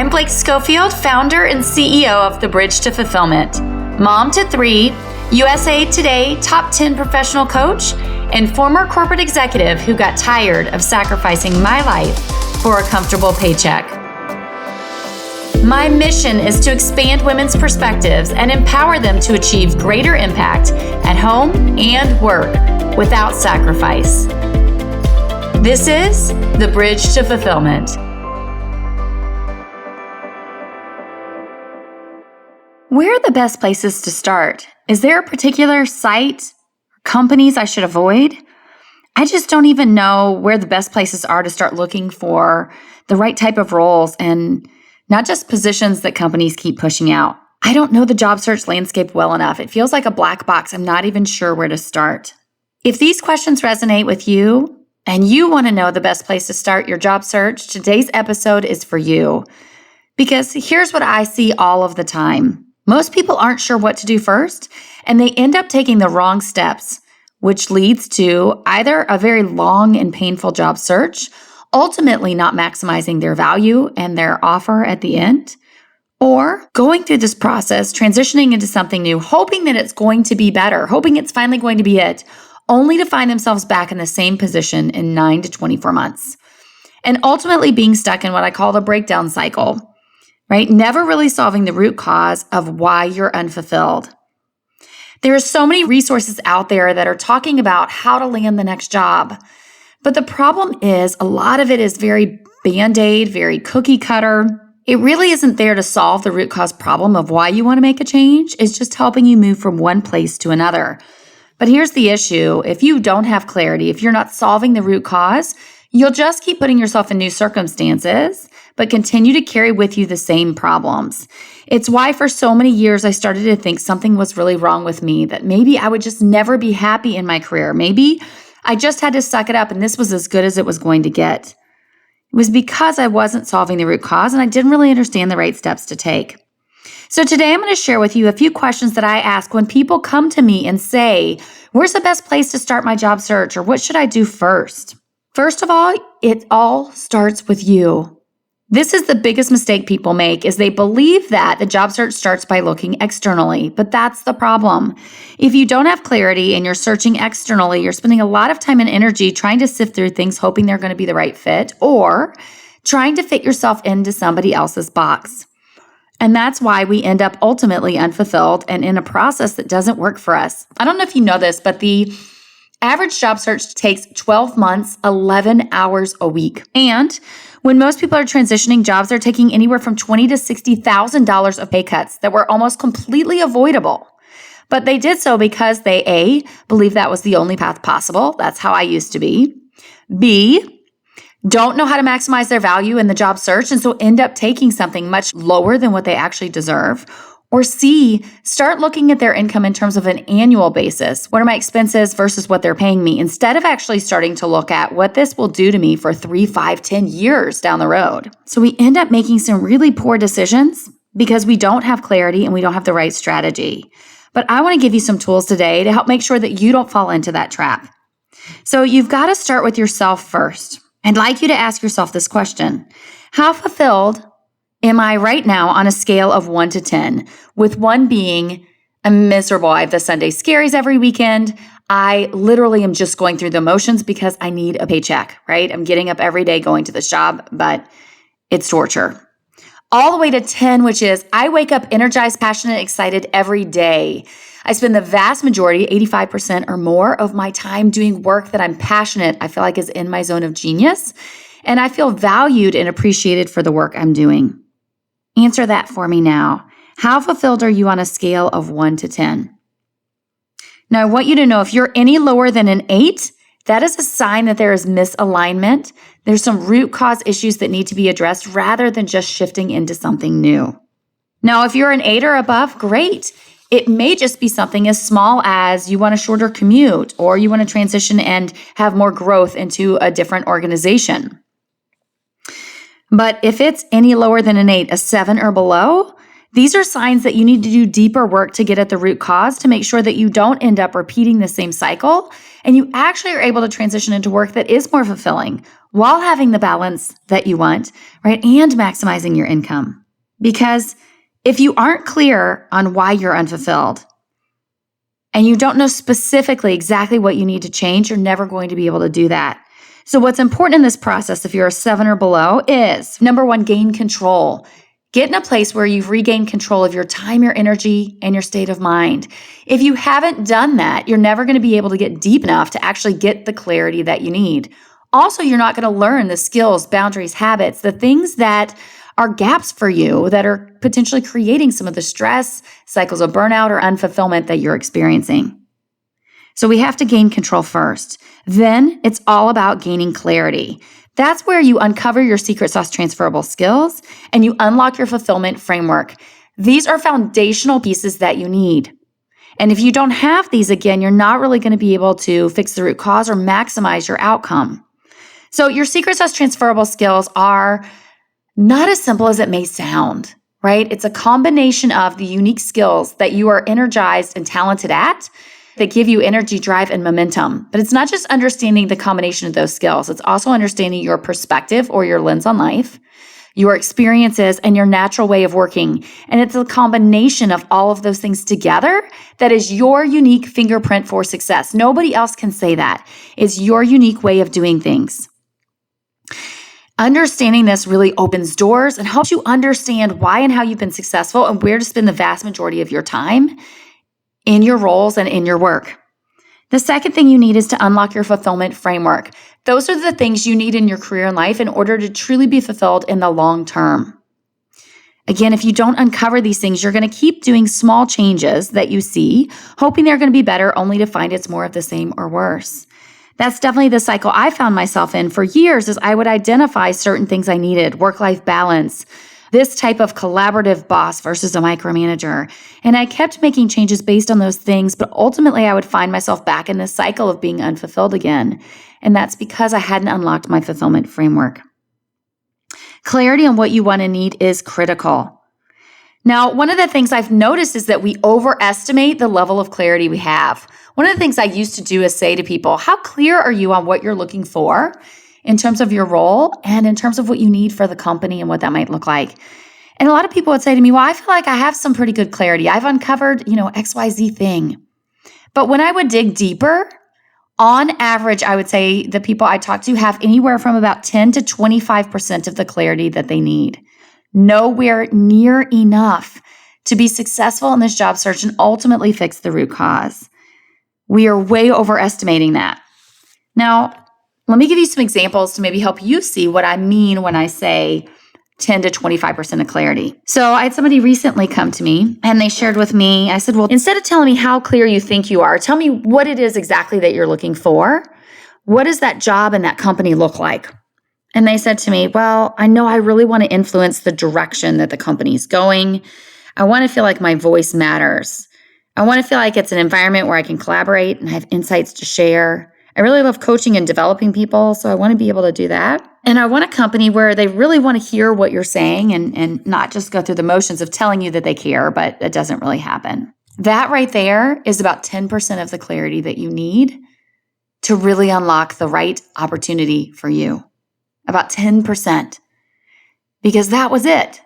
I'm Blake Schofield, founder and CEO of The Bridge to Fulfillment, mom to 3, USA Today top 10 professional coach, and former corporate executive who got tired of sacrificing my life for a comfortable paycheck. My mission is to expand women's perspectives and empower them to achieve greater impact at home and work without sacrifice. This is The Bridge to Fulfillment. Where are the best places to start? Is there a particular site or companies I should avoid? I just don't even know where the best places are to start looking for the right type of roles and not just positions that companies keep pushing out. I don't know the job search landscape well enough. It feels like a black box. I'm not even sure where to start. If these questions resonate with you and you want to know the best place to start your job search, today's episode is for you. Because here's what I see all of the time. Most people aren't sure what to do first, and they end up taking the wrong steps, which leads to either a very long and painful job search, ultimately not maximizing their value and their offer at the end, or going through this process, transitioning into something new, hoping that it's going to be better, hoping it's finally going to be it, only to find themselves back in the same position in 9 to 24 months, and ultimately being stuck in what I call the breakdown cycle. Right? Never really solving the root cause of why you're unfulfilled. There are so many resources out there that are talking about how to land the next job. But the problem is a lot of it is very Band-Aid, very cookie cutter. It really isn't there to solve the root cause problem of why you want to make a change. It's just helping you move from one place to another. But here's the issue. If you don't have clarity, if you're not solving the root cause, you'll just keep putting yourself in new circumstances, but continue to carry with you the same problems. It's why for so many years I started to think something was really wrong with me, that maybe I would just never be happy in my career. Maybe I just had to suck it up and this was as good as it was going to get. It was because I wasn't solving the root cause and I didn't really understand the right steps to take. So today I'm going to share with you a few questions that I ask when people come to me and say, where's the best place to start my job search, or what should I do first? First of all, it all starts with you. This is the biggest mistake people make, is they believe that the job search starts by looking externally, but that's the problem. If you don't have clarity and you're searching externally, you're spending a lot of time and energy trying to sift through things, hoping they're going to be the right fit, or trying to fit yourself into somebody else's box. And that's why we end up ultimately unfulfilled and in a process that doesn't work for us. I don't know if you know this, but the average job search takes 12 months, 11 hours a week. And when most people are transitioning jobs, they're taking anywhere from $20,000 to $60,000 of pay cuts that were almost completely avoidable. But they did so because they, A, believe that was the only path possible. That's how I used to be. B, don't know how to maximize their value in the job search and so end up taking something much lower than what they actually deserve. Or C, start looking at their income in terms of an annual basis. What are my expenses versus what they're paying me? Instead of actually starting to look at what this will do to me for 3, 5, 10 years down the road. So we end up making some really poor decisions because we don't have clarity and we don't have the right strategy. But I want to give you some tools today to help make sure that you don't fall into that trap. So you've got to start with yourself first. I'd like you to ask yourself this question. How fulfilled am I right now on a scale of 1 to 10, with 1 being I'm miserable. I have the Sunday scaries every weekend. I literally am just going through the motions because I need a paycheck, right? I'm getting up every day going to this job, but it's torture. All the way to 10, which is I wake up energized, passionate, excited every day. I spend the vast majority, 85% or more of my time doing work that I'm passionate, I feel like is in my zone of genius, and I feel valued and appreciated for the work I'm doing. Answer that for me now. How fulfilled are you on a scale of 1 to 10? Now, I want you to know if you're any lower than an 8, that is a sign that there is misalignment. There's some root cause issues that need to be addressed rather than just shifting into something new. Now, if you're an 8 or above, great. It may just be something as small as you want a shorter commute or you want to transition and have more growth into a different organization. But if it's any lower than an 8, a 7 or below, these are signs that you need to do deeper work to get at the root cause to make sure that you don't end up repeating the same cycle And you actually are able to transition into work that is more fulfilling while having the balance that you want, right? And maximizing your income. Because if you aren't clear on why you're unfulfilled and you don't know specifically exactly what you need to change, you're never going to be able to do that. So what's important in this process, if you're a 7 or below, is number 1, gain control. Get in a place where you've regained control of your time, your energy, and your state of mind. If you haven't done that, you're never going to be able to get deep enough to actually get the clarity that you need. Also, you're not going to learn the skills, boundaries, habits, the things that are gaps for you that are potentially creating some of the stress, cycles of burnout, or unfulfillment that you're experiencing. So we have to gain control first. Then it's all about gaining clarity. That's where you uncover your secret sauce transferable skills and you unlock your fulfillment framework. These are foundational pieces that you need. And if you don't have these, again, you're not really going to be able to fix the root cause or maximize your outcome. So your secret sauce transferable skills are not as simple as it may sound, right? It's a combination of the unique skills that you are energized and talented at that give you energy, drive, and momentum. But it's not just understanding the combination of those skills. It's also understanding your perspective or your lens on life, your experiences, and your natural way of working. And it's a combination of all of those things together that is your unique fingerprint for success. Nobody else can say that. It's your unique way of doing things. Understanding this really opens doors and helps you understand why and how you've been successful and where to spend the vast majority of your time in your roles and in your work. The second thing you need is to unlock your fulfillment framework. Those are the things you need in your career and life in order to truly be fulfilled in the long term. Again, if you don't uncover these things, you're going to keep doing small changes that you see, hoping they're going to be better, only to find it's more of the same or worse. That's definitely the cycle I found myself in for years, as I would identify certain things I needed: work-life balance, this type of collaborative boss versus a micromanager. And I kept making changes based on those things, but ultimately I would find myself back in this cycle of being unfulfilled again. And that's because I hadn't unlocked my fulfillment framework. Clarity on what you want and need is critical. Now, one of the things I've noticed is that we overestimate the level of clarity we have. One of the things I used to do is say to people, how clear are you on what you're looking for in terms of your role and in terms of what you need for the company and what that might look like? And a lot of people would say to me, well, I feel like I have some pretty good clarity. I've uncovered, XYZ thing. But when I would dig deeper, on average, I would say the people I talk to have anywhere from about 10 to 25% of the clarity that they need. Nowhere near enough to be successful in this job search and ultimately fix the root cause. We are way overestimating that. Now, let me give you some examples to maybe help you see what I mean when I say 10 to 25% of clarity. So I had somebody recently come to me and they shared with me, I said, well, instead of telling me how clear you think you are, tell me what it is exactly that you're looking for. What does that job and that company look like? And they said to me, well, I know I really want to influence the direction that the company's going. I want to feel like my voice matters. I want to feel like it's an environment where I can collaborate and have insights to share. I really love coaching and developing people, so I want to be able to do that. And I want a company where they really want to hear what you're saying and not just go through the motions of telling you that they care, but it doesn't really happen. That right there is about 10% of the clarity that you need to really unlock the right opportunity for you. About 10%. Because that was it.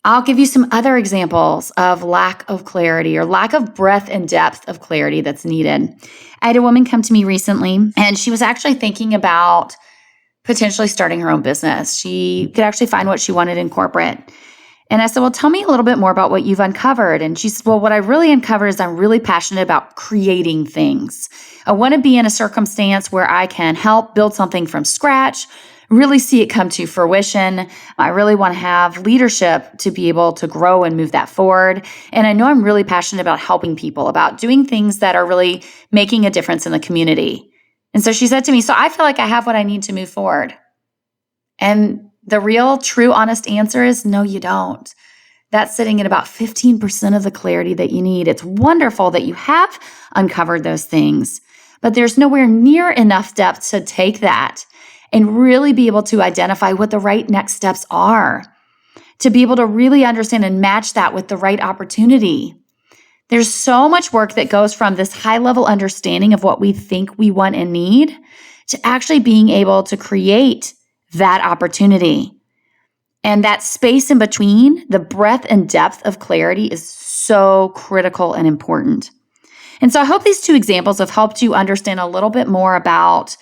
I'll give you some other examples of lack of clarity or lack of breadth and depth of clarity that's needed. I had a woman come to me recently, and she was actually thinking about potentially starting her own business. She could actually find what she wanted in corporate. And I said, well, tell me a little bit more about what you've uncovered. And she said, well, what I really uncovered is I'm really passionate about creating things. I want to be in a circumstance where I can help build something from scratch, really see it come to fruition. I really want to have leadership to be able to grow and move that forward. And I know I'm really passionate about helping people, about doing things that are really making a difference in the community. And so she said to me, so I feel like I have what I need to move forward. And the real, true, honest answer is no, you don't. That's sitting at about 15% of the clarity that you need. It's wonderful that you have uncovered those things, but there's nowhere near enough depth to take that and really be able to identify what the right next steps are, to be able to really understand and match that with the right opportunity. There's so much work that goes from this high-level understanding of what we think we want and need to actually being able to create that opportunity. And that space in between, the breadth and depth of clarity is so critical and important. And so I hope these two examples have helped you understand a little bit more about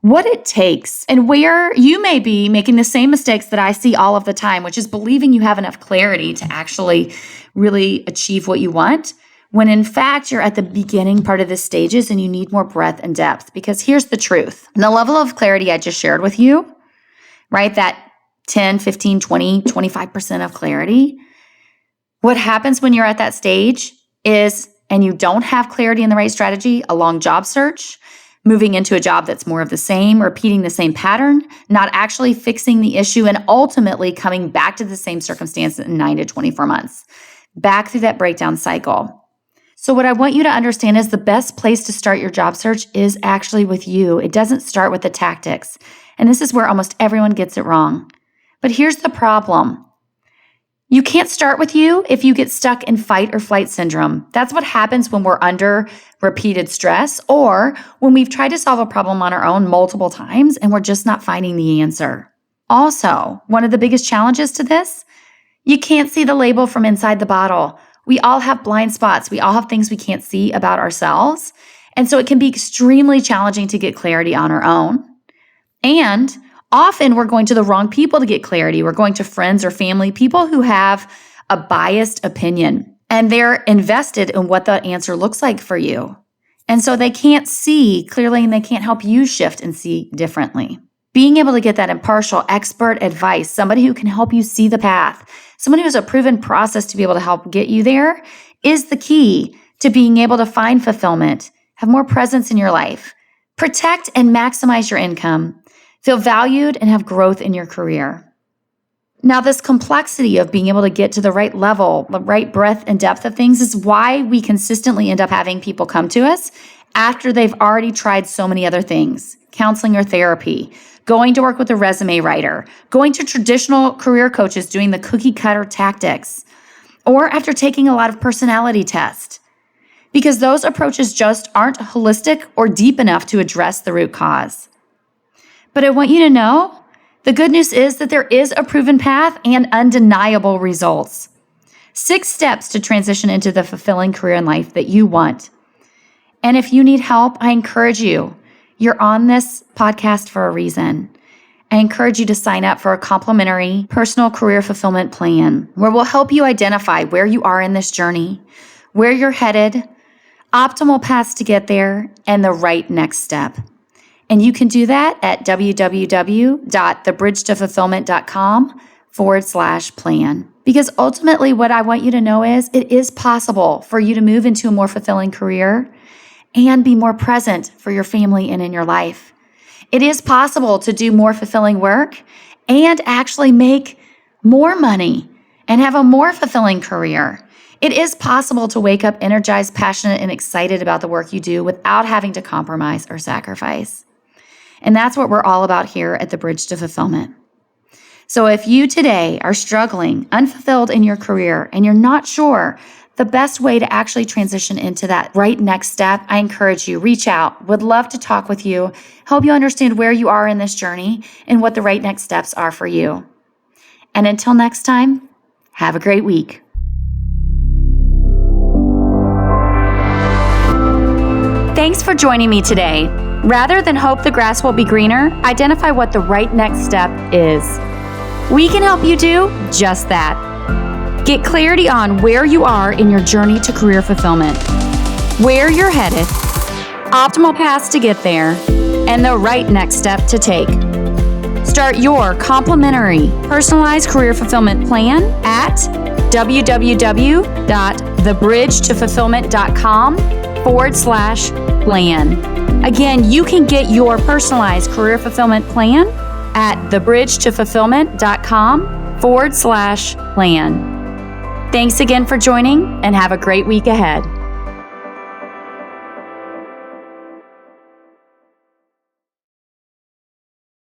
what it takes and where you may be making the same mistakes that I see all of the time, which is believing you have enough clarity to actually really achieve what you want, when in fact you're at the beginning part of the stages and you need more breadth and depth. Because here's the truth. The level of clarity I just shared with you, right? That 10, 15, 20, 25% of clarity. What happens when you're at that stage is, and you don't have clarity in the right strategy, a long job search, moving into a job that's more of the same, repeating the same pattern, not actually fixing the issue, and ultimately coming back to the same circumstance in 9 to 24 months, back through that breakdown cycle. So what I want you to understand is the best place to start your job search is actually with you. It doesn't start with the tactics. And this is where almost everyone gets it wrong. But here's the problem. You can't start with you if you get stuck in fight or flight syndrome. That's what happens when we're under repeated stress or when we've tried to solve a problem on our own multiple times and we're just not finding the answer. Also, one of the biggest challenges to this, you can't see the label from inside the bottle. We all have blind spots. We all have things we can't see about ourselves. And so it can be extremely challenging to get clarity on our own. And often we're going to the wrong people to get clarity. We're going to friends or family, people who have a biased opinion, and they're invested in what the answer looks like for you. And so they can't see clearly and they can't help you shift and see differently. Being able to get that impartial expert advice, somebody who can help you see the path, someone who has a proven process to be able to help get you there, is the key to being able to find fulfillment, have more presence in your life, protect and maximize your income, feel valued, and have growth in your career. Now, this complexity of being able to get to the right level, the right breadth and depth of things is why we consistently end up having people come to us after they've already tried so many other things, counseling or therapy, going to work with a resume writer, going to traditional career coaches doing the cookie cutter tactics, or after taking a lot of personality tests, because those approaches just aren't holistic or deep enough to address the root cause. But I want you to know, the good news is that there is a proven path and undeniable results. 6 steps to transition into the fulfilling career in life that you want. And if you need help, I encourage you. You're on this podcast for a reason. I encourage you to sign up for a complimentary personal career fulfillment plan where we'll help you identify where you are in this journey, where you're headed, optimal paths to get there, and the right next step. And you can do that at www.thebridgetofulfillment.com/plan. Because ultimately what I want you to know is it is possible for you to move into a more fulfilling career and be more present for your family and in your life. It is possible to do more fulfilling work and actually make more money and have a more fulfilling career. It is possible to wake up energized, passionate, and excited about the work you do without having to compromise or sacrifice. And that's what we're all about here at the Bridge to Fulfillment. So if you today are struggling, unfulfilled in your career, and you're not sure the best way to actually transition into that right next step, I encourage you, reach out. Would love to talk with you, help you understand where you are in this journey and what the right next steps are for you. And until next time, have a great week. Thanks for joining me today. Rather than hope the grass will be greener, identify what the right next step is. We can help you do just that. Get clarity on where you are in your journey to career fulfillment, where you're headed, optimal paths to get there, and the right next step to take. Start your complimentary personalized career fulfillment plan at www.thebridgetofulfillment.com/plan. Again, you can get your personalized career fulfillment plan at thebridgetofulfillment.com/plan. Thanks again for joining and have a great week ahead.